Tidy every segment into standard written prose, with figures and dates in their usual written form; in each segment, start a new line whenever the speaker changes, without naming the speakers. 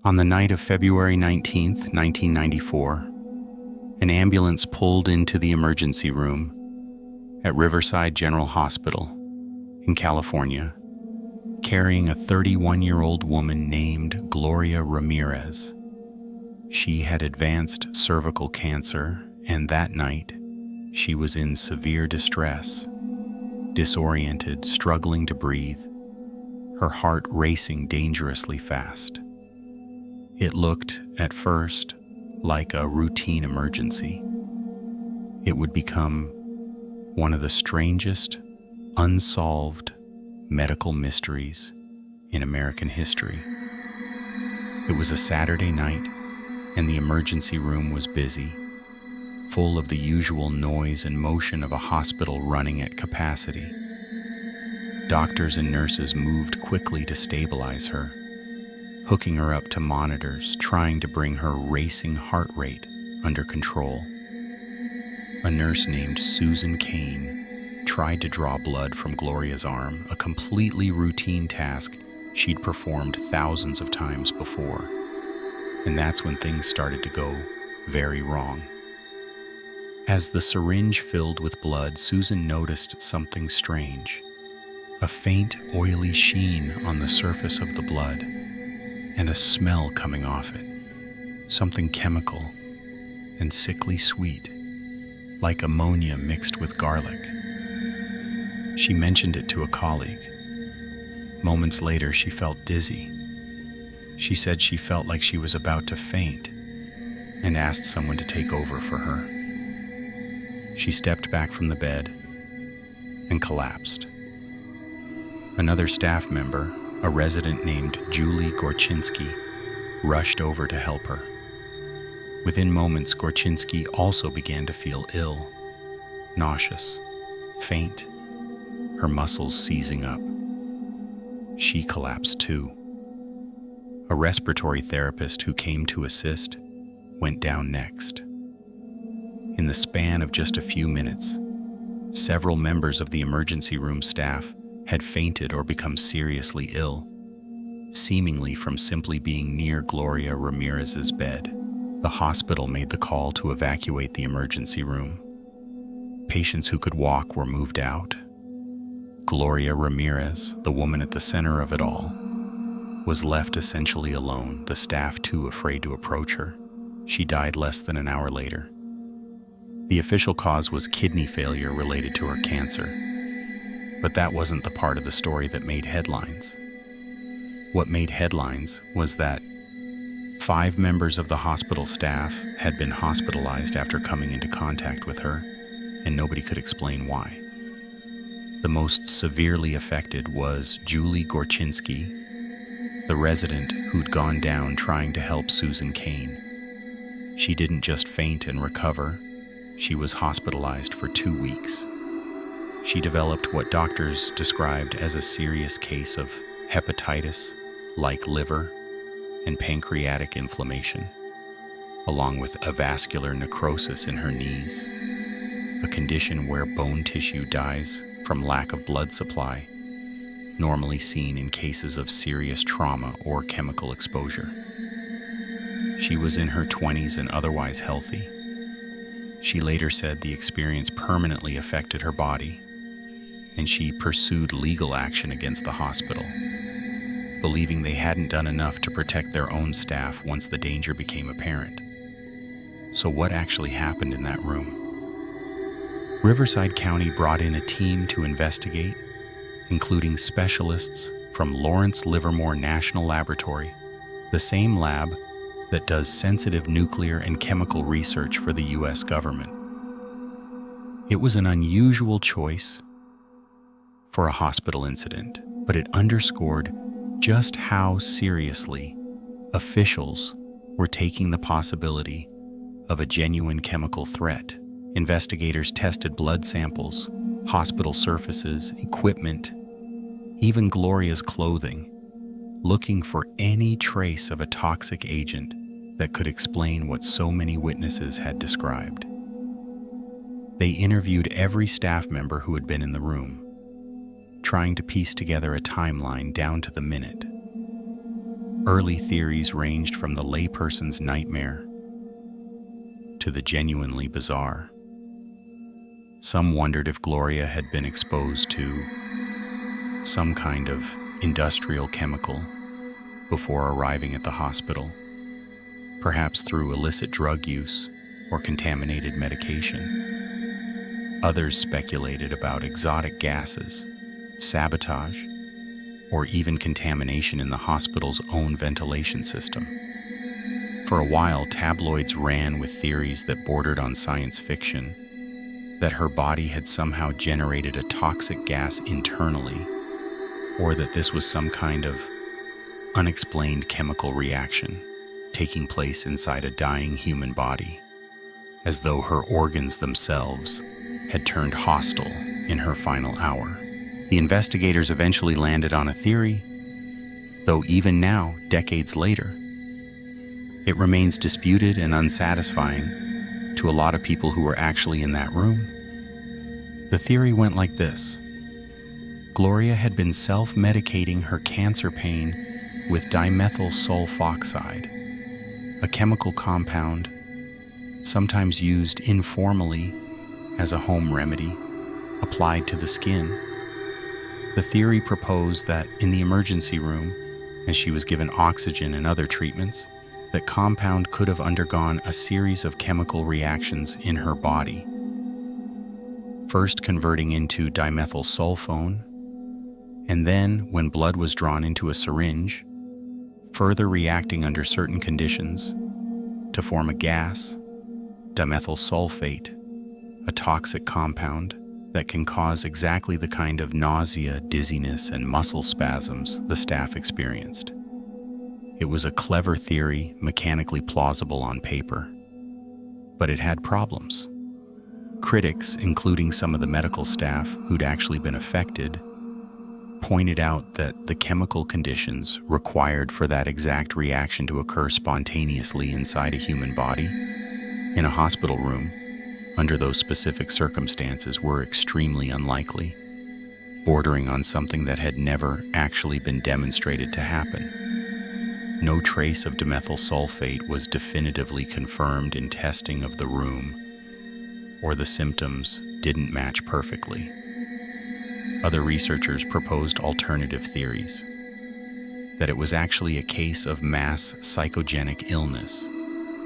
On the night of February 19th, 1994, an ambulance pulled into the emergency room at Riverside General Hospital in California, carrying a 31-year-old woman named Gloria Ramirez. She had advanced cervical cancer, and that night, she was in severe distress, disoriented, struggling to breathe, her heart racing dangerously fast. It looked, at first, like a routine emergency. It would become one of the strangest, unsolved medical mysteries in American history. It was a Saturday night, and the emergency room was busy, full of the usual noise and motion of a hospital running at capacity. Doctors and nurses moved quickly to stabilize her, hooking her up to monitors, trying to bring her racing heart rate under control. A nurse named Susan Kane tried to draw blood from Gloria's arm, a completely routine task she'd performed thousands of times before. And that's when things started to go very wrong. As the syringe filled with blood, Susan noticed something strange. A faint, oily sheen on the surface of the blood, and a smell coming off it. Something chemical and sickly sweet, like ammonia mixed with garlic. She mentioned it to a colleague. Moments later, she felt dizzy. She said she felt like she was about to faint and asked someone to take over for her. She stepped back from the bed and collapsed. Another staff member, a resident named Julie Gorczynski, rushed over to help her. Within moments, Gorczynski also began to feel ill, nauseous, faint, her muscles seizing up. She collapsed too. A respiratory therapist who came to assist went down next. In the span of just a few minutes, several members of the emergency room staff had fainted or become seriously ill, seemingly from simply being near Gloria Ramirez's bed. The hospital made the call to evacuate the emergency room. Patients who could walk were moved out. Gloria Ramirez, the woman at the center of it all, was left essentially alone, the staff too afraid to approach her. She died less than an hour later. The official cause was kidney failure related to her cancer. But that wasn't the part of the story that made headlines. What made headlines was that 5 members of the hospital staff had been hospitalized after coming into contact with her, and nobody could explain why. The most severely affected was Julie Gorczynski, the resident who'd gone down trying to help Susan Kane. She didn't just faint and recover, she was hospitalized for 2 weeks. She developed what doctors described as a serious case of hepatitis, like liver, and pancreatic inflammation, along with avascular necrosis in her knees, a condition where bone tissue dies from lack of blood supply, normally seen in cases of serious trauma or chemical exposure. She was in her 20s and otherwise healthy. She later said the experience permanently affected her body, and she pursued legal action against the hospital, believing they hadn't done enough to protect their own staff once the danger became apparent. So what actually happened in that room? Riverside County brought in a team to investigate, including specialists from Lawrence Livermore National Laboratory, the same lab that does sensitive nuclear and chemical research for the U.S. government. It was an unusual choice for a hospital incident, but it underscored just how seriously officials were taking the possibility of a genuine chemical threat. Investigators tested blood samples, hospital surfaces, equipment, even Gloria's clothing, looking for any trace of a toxic agent that could explain what so many witnesses had described. They interviewed every staff member who had been in the room, trying to piece together a timeline down to the minute. Early theories ranged from the layperson's nightmare to the genuinely bizarre. Some wondered if Gloria had been exposed to some kind of industrial chemical before arriving at the hospital, perhaps through illicit drug use or contaminated medication. Others speculated about exotic gases, sabotage, or even contamination in the hospital's own ventilation system. For a while, tabloids ran with theories that bordered on science fiction, that her body had somehow generated a toxic gas internally, or that this was some kind of unexplained chemical reaction taking place inside a dying human body, as though her organs themselves had turned hostile in her final hour. The investigators eventually landed on a theory, though even now, decades later, it remains disputed and unsatisfying to a lot of people who were actually in that room. The theory went like this. Gloria had been self-medicating her cancer pain with dimethyl sulfoxide, a chemical compound sometimes used informally as a home remedy applied to the skin. The theory proposed that in the emergency room, as she was given oxygen and other treatments, that compound could have undergone a series of chemical reactions in her body, first converting into dimethyl sulfone, and then, when blood was drawn into a syringe, further reacting under certain conditions to form a gas, dimethyl sulfate, a toxic compound that can cause exactly the kind of nausea, dizziness, and muscle spasms the staff experienced. It was a clever theory, mechanically plausible on paper, but it had problems. Critics, including some of the medical staff who'd actually been affected, pointed out that the chemical conditions required for that exact reaction to occur spontaneously inside a human body, in a hospital room, under those specific circumstances were extremely unlikely, bordering on something that had never actually been demonstrated to happen. No trace of dimethyl sulfate was definitively confirmed in testing of the room, or the symptoms didn't match perfectly. Other researchers proposed alternative theories, that it was actually a case of mass psychogenic illness,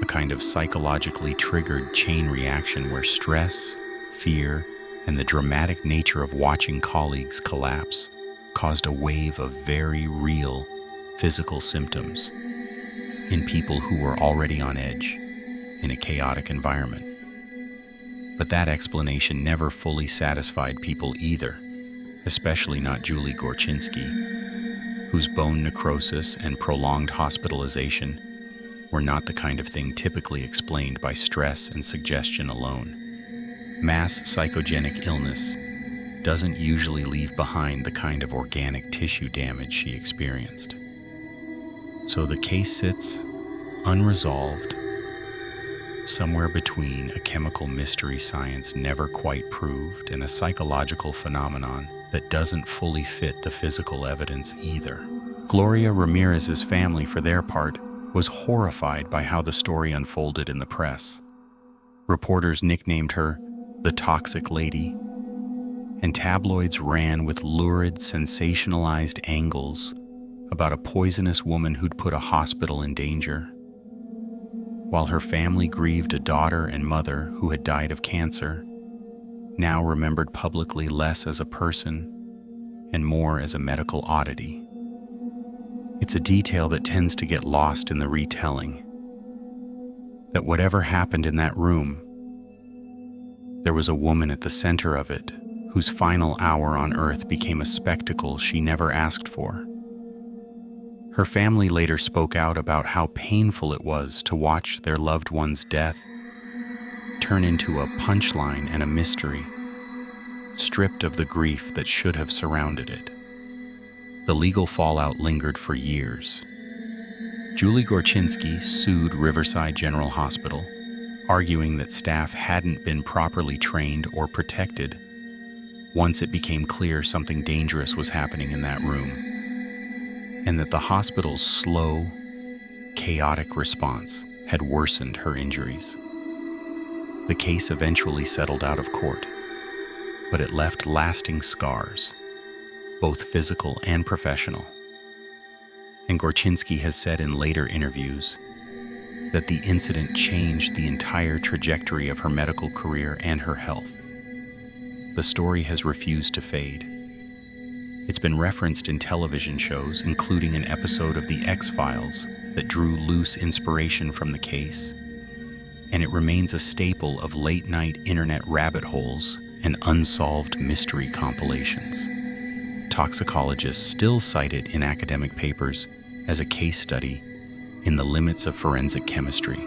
a kind of psychologically triggered chain reaction where stress, fear, and the dramatic nature of watching colleagues collapse caused a wave of very real physical symptoms in people who were already on edge in a chaotic environment. But that explanation never fully satisfied people either, especially not Julie Gorczynski, whose bone necrosis and prolonged hospitalization were not the kind of thing typically explained by stress and suggestion alone. Mass psychogenic illness doesn't usually leave behind the kind of organic tissue damage she experienced. So the case sits unresolved, somewhere between a chemical mystery science never quite proved and a psychological phenomenon that doesn't fully fit the physical evidence either. Gloria Ramirez's family, for their part, was horrified by how the story unfolded in the press. Reporters nicknamed her the Toxic Lady, and tabloids ran with lurid, sensationalized angles about a poisonous woman who'd put a hospital in danger, while her family grieved a daughter and mother who had died of cancer, now remembered publicly less as a person and more as a medical oddity. It's a detail that tends to get lost in the retelling, that whatever happened in that room, there was a woman at the center of it whose final hour on earth became a spectacle she never asked for. Her family later spoke out about how painful it was to watch their loved one's death turn into a punchline and a mystery, stripped of the grief that should have surrounded it. The legal fallout lingered for years. Julie Gorczynski sued Riverside General Hospital, arguing that staff hadn't been properly trained or protected once it became clear something dangerous was happening in that room. and that the hospital's slow, chaotic response had worsened her injuries. The case eventually settled out of court, but it left lasting scars, both physical and professional. And Gorczynski has said in later interviews that the incident changed the entire trajectory of her medical career and her health. The story has refused to fade. It's been referenced in television shows, including an episode of The X-Files that drew loose inspiration from the case, and it remains a staple of late-night internet rabbit holes and unsolved mystery compilations. Toxicologists still cite it in academic papers as a case study in the limits of forensic chemistry,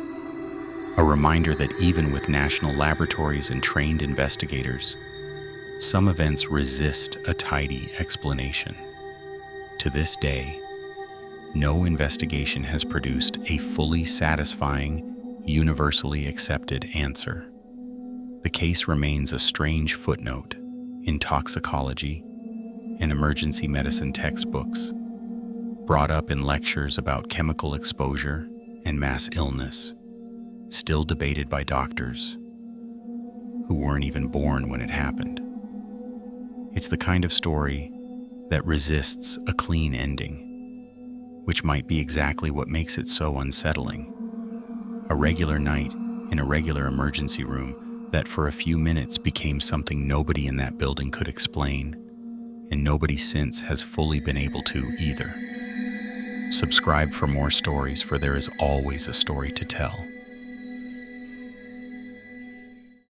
a reminder that even with national laboratories and trained investigators, some events resist a tidy explanation. To this day, no investigation has produced a fully satisfying, universally accepted answer. The case remains a strange footnote in toxicology and emergency medicine textbooks, brought up in lectures about chemical exposure and mass illness, still debated by doctors who weren't even born when it happened. It's the kind of story that resists a clean ending, which might be exactly what makes it so unsettling. A regular night in a regular emergency room that for a few minutes became something nobody in that building could explain, and nobody since has fully been able to either. Subscribe for more stories, for there is always a story to tell.